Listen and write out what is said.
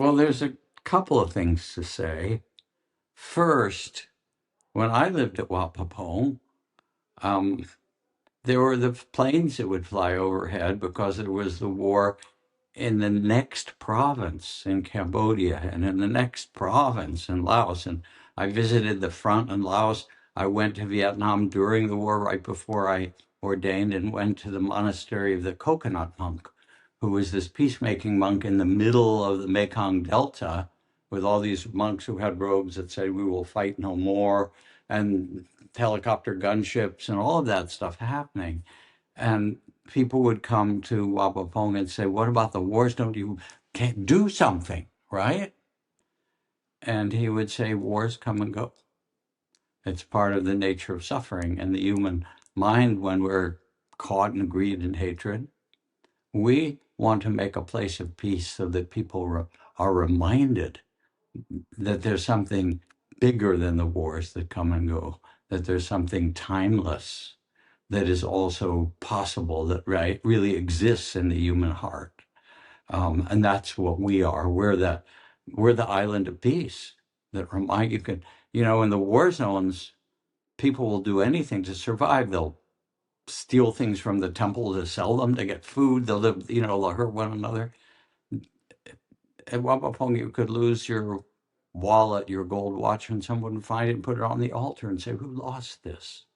Well, there's a couple of things to say. First, when I lived at Wapapong, um, there were the planes that would fly overhead because there was the war in the next province in Cambodia and in the next province in Laos. And I visited the front in Laos. I went to Vietnam during the war, right before I ordained, and went to the monastery of the Coconut Monk, who was this peacemaking monk in the middle of the Mekong Delta with all these monks who had robes that said, "We will fight no more," and helicopter gunships and all of that stuff happening. And people would come to Wapapong and say, "What about the wars? Don't you can't do something, right?" And he would say, "Wars come and go. It's part of the nature of suffering and the human mind when we're caught in greed and hatred. We want to make a place of peace so that people are reminded that there's something bigger than the wars that come and go, that there's something timeless that is also possible, that really exists in the human heart." And that's what we are. We're the island of peace that remind you can, in the war zones, people will do anything to survive. They'll steal things from the temple to sell them to get food. They'll live, they'll hurt one another. At Wapapong, you could lose your wallet, your gold watch, and someone would find it and put it on the altar and say, "Who lost this?"